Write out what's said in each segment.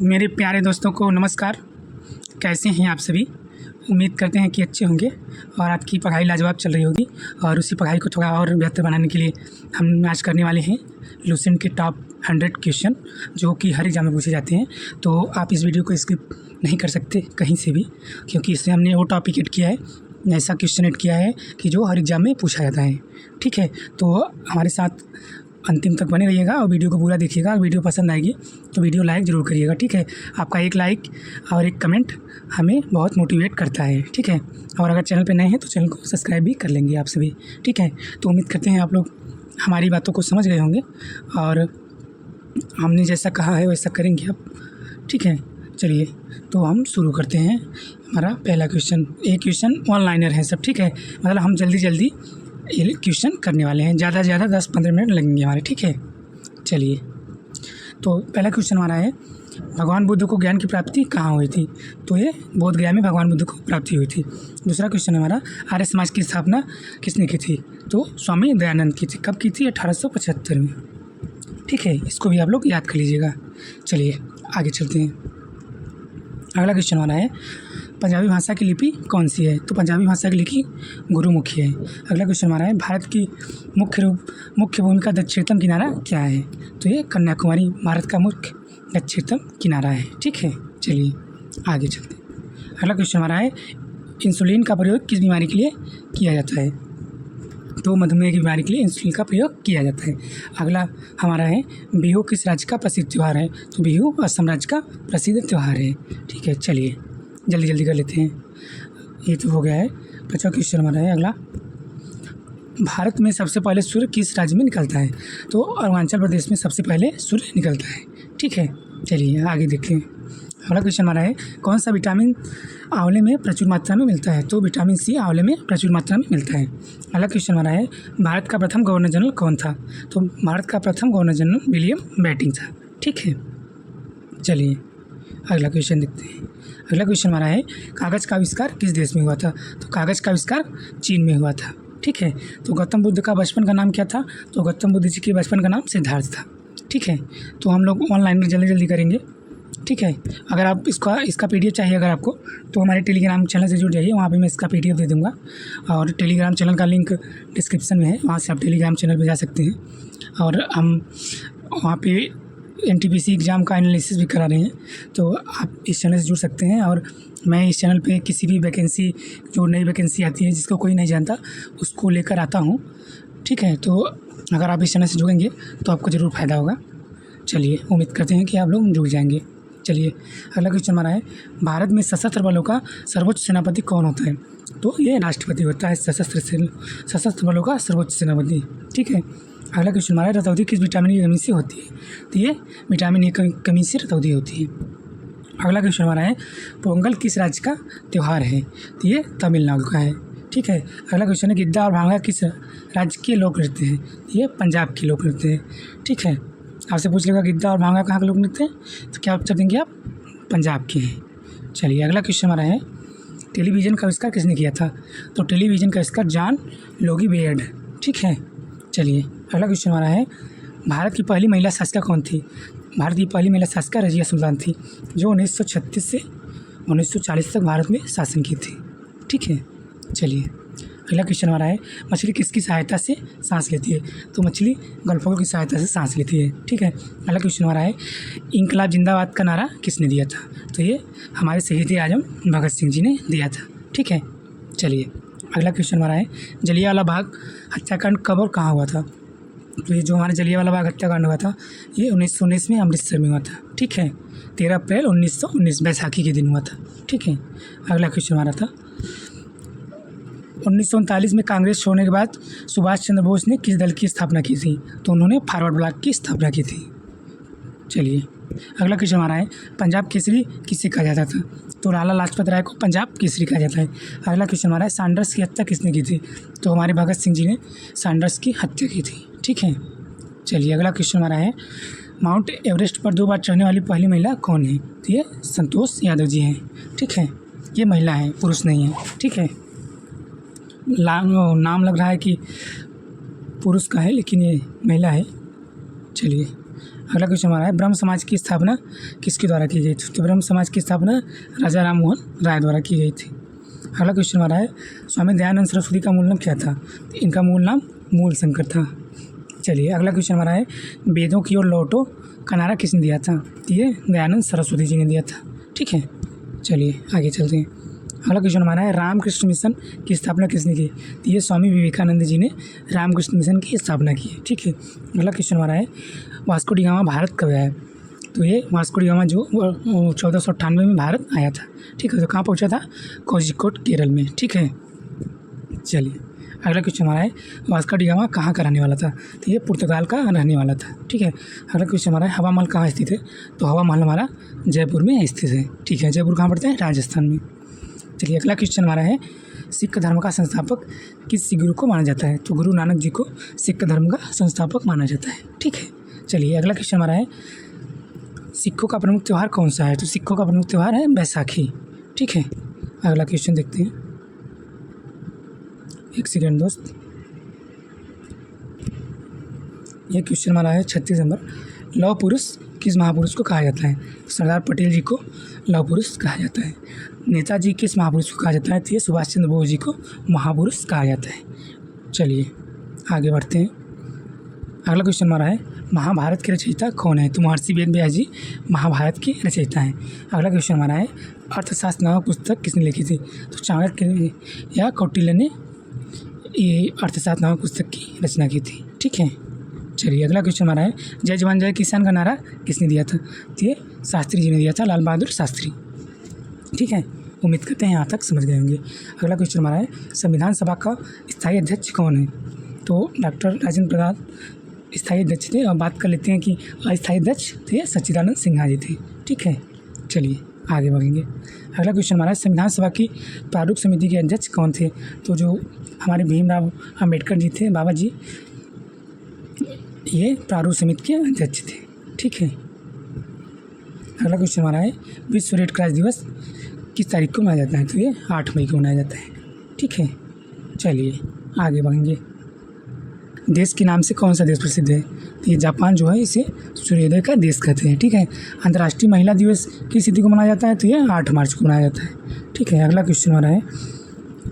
मेरे प्यारे दोस्तों को नमस्कार। कैसे हैं आप सभी? उम्मीद करते हैं कि अच्छे होंगे और आपकी पढ़ाई लाजवाब चल रही होगी। और उसी पढ़ाई को थोड़ा और बेहतर बनाने के लिए हम आज करने वाले हैं लुसेंट के टॉप 100 क्वेश्चन, जो कि हर एग्जाम में पूछे जाते हैं। तो आप इस वीडियो को स्किप नहीं कर सकते कहीं से भी, क्योंकि इसमें हमने वो टॉपिक ऐड किया है, ऐसा क्वेश्चन ऐड किया है कि जो हर एग्जाम में पूछा जाता है। ठीक है, तो हमारे साथ अंतिम तक बने रहिएगा और वीडियो को पूरा देखिएगा। वीडियो पसंद आएगी तो वीडियो लाइक ज़रूर करिएगा। ठीक है, आपका एक लाइक और एक कमेंट हमें बहुत मोटिवेट करता है। ठीक है, और अगर चैनल पे नए हैं तो चैनल को सब्सक्राइब भी कर लेंगे आप सभी। ठीक है, तो उम्मीद करते हैं आप लोग हमारी बातों को समझ गए होंगे और हमने जैसा कहा है वैसा करेंगे अब। ठीक है, चलिए तो हम शुरू करते हैं। हमारा पहला क्वेश्चन, एक क्वेश्चन ऑनलाइनर है सब। ठीक है, मतलब हम जल्दी ये क्वेश्चन करने वाले हैं, ज़्यादा से ज़्यादा 10-15 मिनट लगेंगे हमारे। ठीक है, चलिए तो पहला क्वेश्चन हमारा है, भगवान बुद्ध को ज्ञान की प्राप्ति कहाँ हुई थी? तो ये बोध गया में भगवान बुद्ध को प्राप्ति हुई थी। दूसरा क्वेश्चन हमारा, आर्य समाज की स्थापना किसने की थी? तो स्वामी दयानंद की थी। कब की थी? 1875 में। ठीक है, इसको भी आप लोग याद कर लीजिएगा। चलिए आगे चलते हैं। अगला क्वेश्चन हमारा है, पंजाबी भाषा की लिपि कौन सी है? तो पंजाबी भाषा की लिपि गुरुमुखी है। अगला क्वेश्चन हमारा है, भारत की मुख्य भूमि का दक्षिणतम किनारा क्या है? तो ये कन्याकुमारी भारत का मुख्य दक्षिणतम किनारा है। ठीक है, चलिए आगे चलते हैं। अगला क्वेश्चन हमारा है, इंसुलिन का प्रयोग किस बीमारी के लिए किया जाता है? तो मधुमेह की बीमारी के लिए इंसुलिन का प्रयोग किया जाता है। अगला हमारा है, बिहू किस राज्य का प्रसिद्ध त्यौहार है? तो बिहू असम राज्य का प्रसिद्ध त्यौहार है। ठीक है, चलिए जल्दी कर लेते हैं। ये तो हो गया है। 5वां क्वेश्चन हमारा है अगला, भारत में सबसे पहले सूर्य किस राज्य में निकलता है? तो अरुणाचल प्रदेश में सबसे पहले सूर्य निकलता है। ठीक है, चलिए आगे देखें। अगला क्वेश्चन हमारा है, कौन सा विटामिन आंवले में प्रचुर मात्रा में मिलता है? तो विटामिन सी आंवले में प्रचुर मात्रा में मिलता है। अगला क्वेश्चन हमारा है, भारत का प्रथम गवर्नर जनरल कौन था? तो भारत का प्रथम गवर्नर जनरल विलियम बेंटिंक था। ठीक है, चलिए अगला क्वेश्चन देखते हैं। अगला क्वेश्चन हमारा है, कागज़ का आविष्कार किस देश में हुआ था? तो कागज़ का आविष्कार चीन में हुआ था। ठीक है, तो गौतम बुद्ध का बचपन का नाम क्या था? तो गौतम बुद्ध जी के बचपन का नाम सिद्धार्थ था। ठीक है, तो हम लोग ऑनलाइन में जल्दी करेंगे। ठीक है, अगर आप इसका PDF चाहिए अगर आपको, तो हमारे टेलीग्राम चैनल से जुड़ जाइए, वहाँ पे मैं इसका PDF दे दूँगा। और टेलीग्राम चैनल का लिंक डिस्क्रिप्शन में है, वहाँ से आप टेलीग्राम चैनल पर जा सकते हैं। और हम वहाँ पे NTPC एग्ज़ाम का एनालिसिस भी करा रहे हैं, तो आप इस चैनल से जुड़ सकते हैं। और मैं इस चैनल पे किसी भी वैकेंसी, जो नई वैकेंसी आती है जिसको कोई नहीं जानता, उसको लेकर आता हूँ। ठीक है, तो अगर आप इस चैनल से जुड़ेंगे तो आपको ज़रूर फ़ायदा होगा। चलिए उम्मीद करते हैं कि आप लोग जुड़ जाएंगे। चलिए अगला क्वेश्चन हमारा है, भारत में सशस्त्र बलों का सर्वोच्च सेनापति कौन होता है? तो ये राष्ट्रपति होता है, सशस्त्र बलों का सर्वोच्च सेनापति। ठीक है, अगला क्वेश्चन हमारा है, रतौंधी किस विटामिन की कमी से होती है? तो ये विटामिन ए की कमी से रतौंधी होती है। अगला क्वेश्चन हमारा है, पोंगल किस राज्य का त्यौहार है? तो ये तमिलनाडु का है। ठीक है, अगला क्वेश्चन है, गिद्दा और भांगड़ा किस राज्य के लोक नृत्य हैं? ये पंजाब के लोक नृत्य हैं। ठीक है, आपसे पूछ लेगा गिद्दा और भांगड़ा कहाँ के लोक नृत्य हैं, तो क्या उत्तर देंगे आप? पंजाब के हैं। चलिए अगला क्वेश्चन हमारा है, टेलीविज़न का आविष्कार किसने किया था? तो टेलीविज़न का आविष्कार जॉन लोगी बेयर्ड। ठीक है, चलिए अगला क्वेश्चन हमारा है, भारत की पहली महिला शासिका कौन थी? भारत की पहली महिला शासिका रज़िया सुल्तान थी, जो 1936 से 1940 तक भारत में शासन की थी। ठीक है, चलिए अगला क्वेश्चन हमारा है, मछली किसकी सहायता से सांस लेती है? तो मछली गलफों की सहायता से सांस लेती है। ठीक है, अगला क्वेश्चन हमारा है, इंकलाब जिंदाबाद का नारा किसने दिया था? तो ये हमारे शहीद आजम भगत सिंह जी ने दिया था। ठीक है, चलिए अगला क्वेश्चन हमारा है, जलियांवाला बाग हत्याकांड कब और कहाँ हुआ था? तो ये जो हमारा जलियांवाला बाग हत्याकांड हुआ था, ये 1919 में अमृतसर में हुआ था। ठीक है, 13 अप्रैल 1919 बैसाखी के दिन हुआ था। ठीक है, अगला क्वेश्चन हमारा था, 1939 में कांग्रेस छोड़ने के बाद सुभाष चंद्र बोस ने किस दल की स्थापना की थी? तो उन्होंने फॉरवर्ड ब्लॉक की स्थापना की थी। चलिए अगला क्वेश्चन हमारा है, पंजाब केसरी किसे कहा जाता था? तो लाला लाजपत राय को पंजाब केसरी कहा जाता है। अगला क्वेश्चन हमारा है, सैंडर्स की हत्या किसने की थी? तो हमारे भगत सिंह जी ने सैंडर्स की हत्या की थी। ठीक है, चलिए अगला क्वेश्चन हमारा है, माउंट एवरेस्ट पर 2 बार चढ़ने वाली पहली महिला कौन है? तो ये संतोष यादव जी हैं। ठीक है, ये महिला है, पुरुष नहीं है। ठीक है, नाम लग रहा है कि पुरुष का है, लेकिन ये महिला है। चलिए अगला क्वेश्चन हमारा है ब्रह्म समाज की स्थापना किसके द्वारा की गई थी? तो ब्रह्म समाज की स्थापना राजा राम मोहन राय द्वारा की गई थी। अगला क्वेश्चन हमारा है स्वामी दयानंद सरस्वती का मूल नाम क्या था? तो इनका मूल नाम मूल शंकर था। चलिए अगला क्वेश्चन हमारा है वेदों की ओर लौटो का नारा किसने दिया था? तो ये दयानंद सरस्वती जी ने दिया था। ठीक है, चलिए आगे चलते हैं। अगला क्वेश्चन हमारा है रामकृष्ण मिशन की स्थापना किसने की? तो ये स्वामी विवेकानंद जी ने रामकृष्ण मिशन की स्थापना की है। ठीक है, अगला क्वेश्चन हमारा है वास्को डी गामा भारत कब आया? तो ये वास्को डी गामा जो 1498 में भारत आया था। ठीक है, तो कहाँ पहुँचा था? कोझिकोड केरल में। ठीक है, चलिए अगला क्वेश्चन हमारा है वास्को डी गामा कहाँ का रहने वाला था? तो ये पुर्तगाल का रहने वाला था। ठीक है, अगला क्वेश्चन हमारा है हवा महल कहाँ स्थित है? तो हवा महल हमारा जयपुर में स्थित है। ठीक है, जयपुर कहाँ पड़ता है? राजस्थान में। चलिए अगला क्वेश्चन हमारा है सिख धर्म का संस्थापक किस गुरु को माना जाता है? तो गुरु नानक जी को सिख धर्म का संस्थापक माना जाता है। ठीक है, चलिए अगला क्वेश्चन हमारा है सिखों का प्रमुख त्यौहार कौन सा है? तो सिखों का प्रमुख त्यौहार है बैसाखी। ठीक है, अगला क्वेश्चन देखते हैं। एक सेकेंड दोस्त, ये क्वेश्चन हमारा है 36 नंबर। लौह पुरुष किस महापुरुष को कहा जाता है? सरदार पटेल जी को लौह पुरुष कहा जाता है। नेताजी किस महापुरुष को कहा जाता है? तो ये सुभाष चंद्र बोस जी को महापुरुष कहा जाता है। चलिए आगे बढ़ते हैं। अगला क्वेश्चन हमारा है महाभारत के रचयिता कौन है? तो महर्षि वेद व्यास जी महाभारत की रचयिता हैं। अगला क्वेश्चन हमारा है अर्थशास्त्र नामक पुस्तक किसने लिखी थी? तो चाणक्य या कौटिल्य ने ये अर्थशास्त्र नामक पुस्तक की रचना की थी। ठीक है, चलिए अगला क्वेश्चन हमारा है जय जवान जय किसान का नारा किसने दिया था? तो ये शास्त्री जी ने दिया था, लाल बहादुर शास्त्री। ठीक है, उम्मीद करते हैं यहाँ तक समझ गए होंगे। अगला क्वेश्चन हमारा है संविधान सभा का स्थायी अध्यक्ष कौन है? तो डॉक्टर राजेंद्र प्रसाद स्थायी अध्यक्ष थे। और बात कर लेते हैं कि अस्थायी अध्यक्ष थे सच्चिदानंद सिन्हा जी थे। ठीक है, चलिए आगे बढ़ेंगे। अगला क्वेश्चन हमारा है संविधान सभा की प्रारूप समिति के अध्यक्ष कौन थे? तो जो हमारे भीमराव अम्बेडकर जी थे, बाबा जी, ये प्रारूप समिति के अध्यक्ष थे। ठीक है, अगला क्वेश्चन हमारा है विश्व रेड क्रॉस दिवस किस तारीख को मनाया जाता है? तो ये 8 मई को मनाया जाता है। ठीक है, चलिए आगे बढ़ेंगे। देश के नाम से कौन सा देश प्रसिद्ध है? तो ये जापान जो है इसे सूर्योदय का देश कहते हैं। ठीक है, अंतर्राष्ट्रीय महिला दिवस किस तिथि को मनाया जाता है? तो ये 8 मार्च को मनाया जाता है। ठीक है, अगला क्वेश्चन हमारा है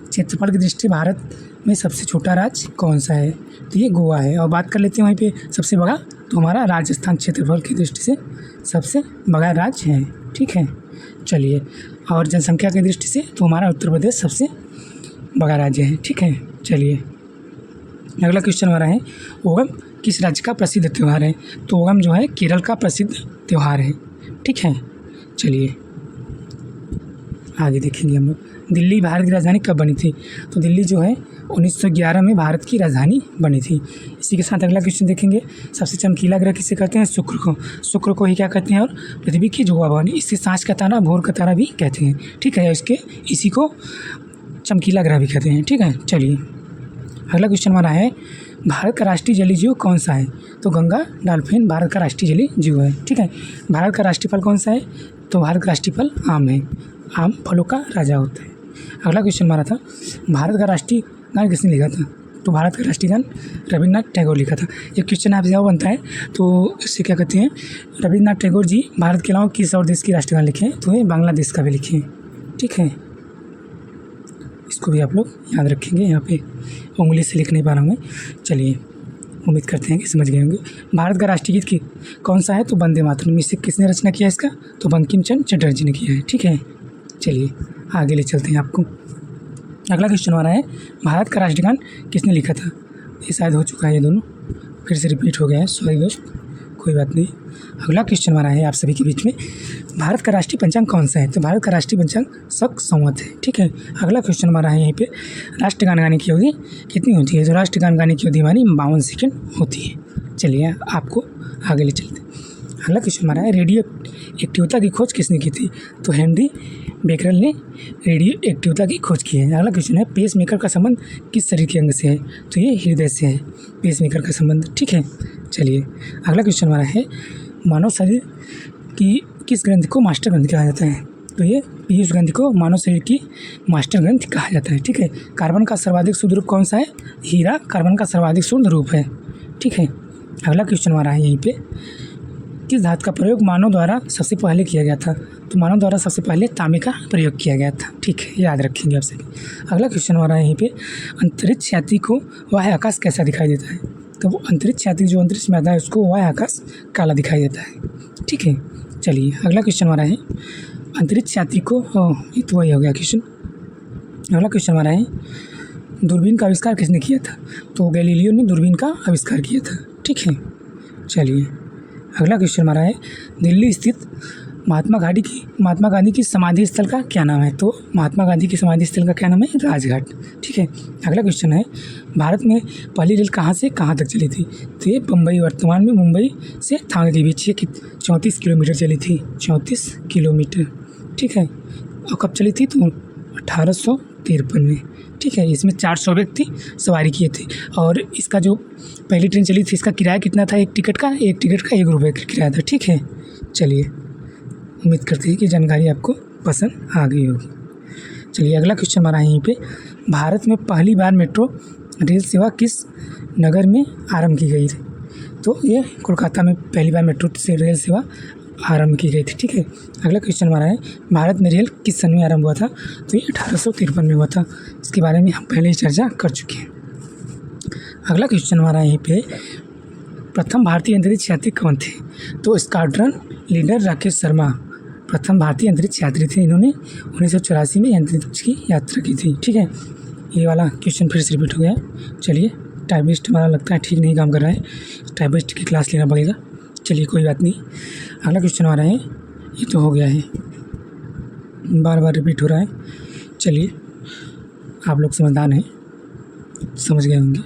क्षेत्रफल की दृष्टि भारत में सबसे छोटा राज्य कौन सा है? तो ये गोवा है। और बात कर लेते हैं वहीं पे सबसे बड़ा, तो हमारा राजस्थान क्षेत्रफल की दृष्टि से सबसे बड़ा राज्य है। ठीक है, चलिए और जनसंख्या की दृष्टि से तो हमारा उत्तर प्रदेश सबसे बड़ा राज्य है। ठीक है, चलिए अगला क्वेश्चन हमारा है ओणम किस राज्य का प्रसिद्ध त्यौहार है? तो ओणम जो है केरल का प्रसिद्ध त्यौहार है। ठीक है, चलिए आगे देखेंगे हम लोग। दिल्ली भारत की राजधानी कब बनी थी? तो दिल्ली जो है 1911 में भारत की राजधानी बनी थी। इसी के साथ अगला क्वेश्चन देखेंगे। सबसे चमकीला ग्रह किसे कहते हैं? शुक्र को। शुक्र को ही क्या कहते हैं? और पृथ्वी की जुआ भवानी, इससे सांझ का तारा, भोर का तारा भी कहते हैं। ठीक है, इसी को चमकीला ग्रह भी कहते हैं। ठीक है, चलिए अगला क्वेश्चन हमारा है भारत का राष्ट्रीय जलीय जीव कौन सा है? तो गंगा डॉल्फिन भारत का राष्ट्रीय जलीय जीव है। ठीक है, भारत का राष्ट्रीय फल कौन सा है? तो भारत का राष्ट्रीय फल आम है। आम फलों का राजा होता है। अगला क्वेश्चन हमारा था भारत का राष्ट्रीय गान किसने लिखा था? तो भारत का राष्ट्रीय गान रविन्द्रनाथ टैगोर लिखा था। ये क्वेश्चन आपसे जब बनता है तो इससे क्या कहते हैं, रविन्द्रनाथ टैगोर जी भारत के अलावा किस और देश की राष्ट्रीय गान लिखे हैं? तो ये बांग्लादेश का भी लिखे हैं। ठीक है, इसको भी आप लोग याद रखेंगे। यहाँ पे उंगली से लिख नहीं पा रहा हूँ मैं। चलिए उम्मीद करते हैं कि समझ गए होंगे। भारत का राष्ट्रीय गीत कौन सा है? तो वंदे मातरम। इसे किसने रचना किया इसका? तो बंकिम चंद्र चटर्जी ने किया है। ठीक है, चलिए आगे ले चलते हैं आपको। अगला क्वेश्चन हमारा है भारत का राष्ट्रीय गान किसने लिखा था? ये शायद हो चुका है, ये दोनों फिर से रिपीट हो गया है, सॉरी दोस्त, कोई बात नहीं। अगला क्वेश्चन हमारा है आप सभी के बीच में भारत का राष्ट्रीय पंचांग कौन सा है? तो भारत का राष्ट्रीय पंचांग शक संवत है। ठीक है, अगला क्वेश्चन हमारा है यहीं पे राष्ट्रगान गाने की अवधि कितनी होती है? तो राष्ट्रगान गाने की अवधि हमारी 52 सेकेंड होती है। चलिए आपको आगे ले चलते हैं। अगला क्वेश्चन हमारा है रेडियो एक्टिवता की खोज किसने की थी? तो हेनरी बेकरल ने रेडियो एक्टिवता की खोज की है। अगला क्वेश्चन है पेस मेकर का संबंध किस शरीर के अंग से है? तो ये हृदय से है पेस मेकर का संबंध। ठीक है, चलिए अगला क्वेश्चन हमारा है मानव शरीर की किस ग्रंथि को मास्टर ग्रंथि कहा जाता है? तो ये पीयूष ग्रंथि को मानव शरीर की मास्टर ग्रंथि कहा जाता है। ठीक है, कार्बन का सर्वाधिक शुद्ध रूप कौन सा है? हीरा कार्बन का सर्वाधिक शुद्ध रूप है। ठीक है, अगला क्वेश्चन हमारा है यहीं पे किस धातु का प्रयोग मानव द्वारा सबसे पहले किया गया था? तो मानव द्वारा सबसे पहले तांबे का प्रयोग किया गया था। ठीक है, याद रखेंगे आप सभी। अगला क्वेश्चन हमारा है यहीं पे, अंतरिक्ष यात्री को वाह्य आकाश कैसा दिखाई देता है? तो वो अंतरिक्ष यात्री जो अंतरिक्ष में आता है उसको वाह्य आकाश काला दिखाई देता है। ठीक है, चलिए अगला क्वेश्चन हमारा है, अंतरिक्ष यात्री को ये तो वही हो गया क्वेश्चन। अगला क्वेश्चन हमारा है, दूरबीन का आविष्कार किसने किया था? तो गैलीलियो ने दूरबीन का आविष्कार किया था। ठीक है, चलिए अगला क्वेश्चन हमारा है, दिल्ली स्थित महात्मा गांधी की समाधि स्थल का क्या नाम है? तो महात्मा गांधी की समाधि स्थल का क्या नाम है? राजघाट। ठीक है, अगला क्वेश्चन है, भारत में पहली रेल कहाँ से कहाँ तक चली थी? तो ये बम्बई, वर्तमान में मुंबई से थाने के बीच ये 34 किलोमीटर चली थी, 34 किलोमीटर। ठीक है, और कब चली थी? तो 1853 में। ठीक है, इसमें 400 व्यक्ति सवारी किए थे और इसका जो पहली ट्रेन चली थी इसका किराया कितना था? एक टिकट का 1 रुपये का किराया था। ठीक है, चलिए उम्मीद करते हैं कि जानकारी आपको पसंद आ गई होगी। चलिए अगला क्वेश्चन हमारा यहीं पे, भारत में पहली बार मेट्रो रेल सेवा किस नगर में आरंभ की गई थी? तो ये कोलकाता में पहली बार मेट्रो से रेल सेवा आरंभ की गई थी। ठीक है, अगला क्वेश्चन हमारा है, भारत में रेल किस सन में आरंभ हुआ था? तो ये 1853 में हुआ था। इसके बारे में हम पहले ही चर्चा कर चुके हैं। अगला क्वेश्चन हमारा यहीं पे, प्रथम भारतीय अंतरिक्ष यात्री कौन थे? तो स्क्वाड्रन लीडर राकेश शर्मा प्रथम भारतीय अंतरिक्ष यात्री थे। इन्होंने 1984 में अंतरिक्ष की यात्रा की थी। ठीक है, ये वाला क्वेश्चन फिर से रिपीट हो गया। चलिए, टाइपिस्ट हमारा लगता है ठीक नहीं काम कर रहा है, टाइपिस्ट की क्लास लेना पड़ेगा। चलिए कोई बात नहीं। अगला क्वेश्चन आ रहा है, ये तो हो गया है, बार बार रिपीट हो रहा है। चलिए आप लोग समझदार हैं, समझ गए होंगे।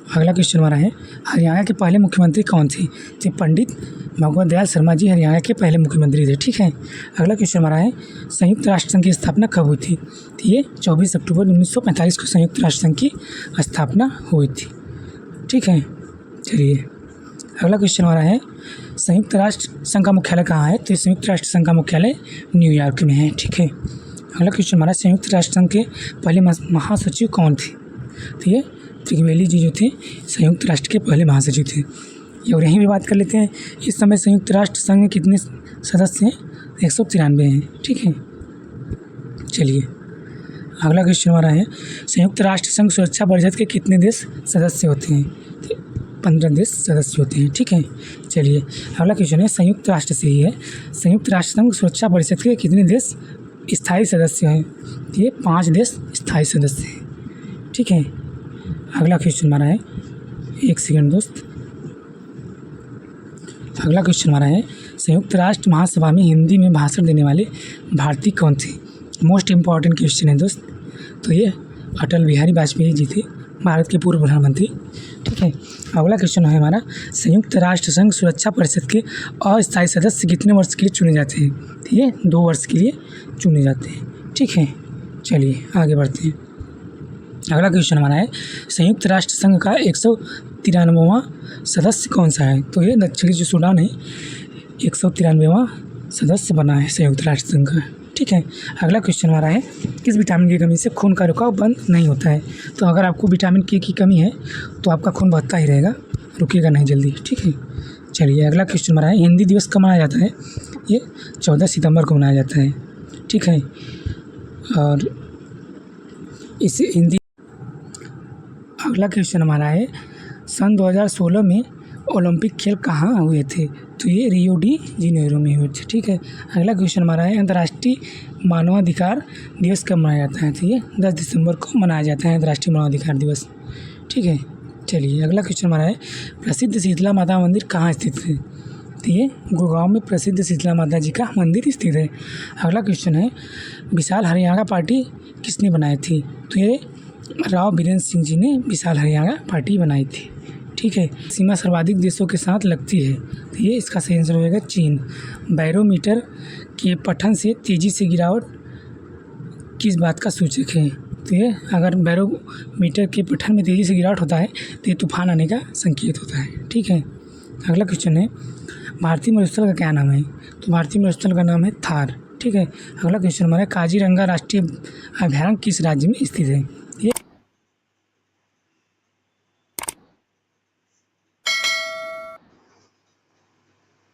अगला क्वेश्चन हमारा है, हरियाणा के पहले मुख्यमंत्री कौन थे? तो पंडित भगवत दयाल शर्मा जी हरियाणा के पहले मुख्यमंत्री थे। ठीक है, अगला क्वेश्चन हमारा है, संयुक्त राष्ट्र संघ की स्थापना कब हुई थी? तो ये 24 अक्टूबर 1945 को संयुक्त राष्ट्र संघ की स्थापना हुई थी। ठीक है, चलिए अगला क्वेश्चन हमारा है, संयुक्त राष्ट्र संघ का मुख्यालय कहाँ है? तो संयुक्त राष्ट्र संघ का मुख्यालय न्यूयॉर्क में है। ठीक है, अगला क्वेश्चन हमारा, संयुक्त राष्ट्र संघ के पहले महासचिव कौन थे? तो ये त्रिवेदी जी जो थे संयुक्त राष्ट्र के पहले महासचिव थे। और यहीं भी बात कर लेते हैं, इस समय संयुक्त राष्ट्र संघ में कितने सदस्य हैं? 193 हैं। ठीक है, चलिए अगला क्वेश्चन हमारा है, संयुक्त राष्ट्र संघ सुरक्षा परिषद के कितने देश सदस्य होते हैं? 15 देश सदस्य होते हैं। ठीक है, चलिए अगला क्वेश्चन है, संयुक्त राष्ट्र से ही है, संयुक्त राष्ट्र संघ सुरक्षा परिषद के कितने देश स्थायी सदस्य हैं? ये 5 देश स्थायी सदस्य हैं। ठीक है, अगला क्वेश्चन हमारा है, एक सेकंड दोस्त, अगला क्वेश्चन हमारा है, संयुक्त राष्ट्र महासभा में हिंदी में भाषण देने वाले भारतीय कौन थे? मोस्ट इम्पॉर्टेंट क्वेश्चन है दोस्त। तो ये अटल बिहारी वाजपेयी जी थे, भारत के पूर्व प्रधानमंत्री। ठीक है, अगला क्वेश्चन है हमारा, संयुक्त राष्ट्र संघ सुरक्षा परिषद के अस्थायी सदस्य कितने वर्ष के लिए चुने जाते हैं? तो ये 2 वर्ष के लिए चुने जाते हैं। ठीक है, चलिए आगे बढ़ते हैं। अगला क्वेश्चन हमारा है, संयुक्त राष्ट्र संघ का 193वां सदस्य कौन सा है? तो ये दक्षिणी जो सूडान है 193वां सदस्य बना है संयुक्त राष्ट्र संघ का। ठीक है, अगला क्वेश्चन हमारा है, किस विटामिन की कमी से खून का रुकाव बंद नहीं होता है? तो अगर आपको विटामिन के की कमी है तो आपका खून बहता ही रहेगा, रुकेगा नहीं जल्दी। ठीक है, चलिए अगला क्वेश्चन हमारा है, हिंदी दिवस कब मनाया जाता है? ये 14 सितंबर को मनाया जाता है। ठीक है, और इसे हिंदी। अगला क्वेश्चन हमारा है, सन 2016 में ओलंपिक खेल कहाँ हुए थे? तो ये रियो डी जेनेरो में हुए थे। ठीक है, अगला क्वेश्चन हमारा है, अंतर्राष्ट्रीय मानवाधिकार दिवस कब मनाया जाता है? तो ये 10 दिसंबर को मनाया जाता है अंतर्राष्ट्रीय मानवाधिकार दिवस। ठीक है, चलिए अगला क्वेश्चन हमारा है, प्रसिद्ध शीतला माता मंदिर कहाँ स्थित है? तो ये गुड़गांव में प्रसिद्ध शीतला माता जी का मंदिर स्थित है। अगला क्वेश्चन है, विशाल हरियाणा पार्टी किसने बनाई थी? तो ये राव बीरेंद्र सिंह जी ने विशाल हरियाणा पार्टी बनाई थी। ठीक है, सीमा सर्वाधिक देशों के साथ लगती है, तो ये इसका सही आंसर होगा चीन। बैरोमीटर के पठन से तेज़ी से गिरावट किस बात का सूचक है? तो ये अगर बैरोमीटर के पठन में तेज़ी से गिरावट होता है तो ये तूफान आने का संकेत होता है। ठीक है, अगला क्वेश्चन है, भारतीय मरुस्थल का क्या नाम है? तो भारतीय मरुस्थल का नाम है थार। ठीक है, अगला क्वेश्चन हमारा, काजीरंगा राष्ट्रीय अभयारण्य किस राज्य में स्थित है?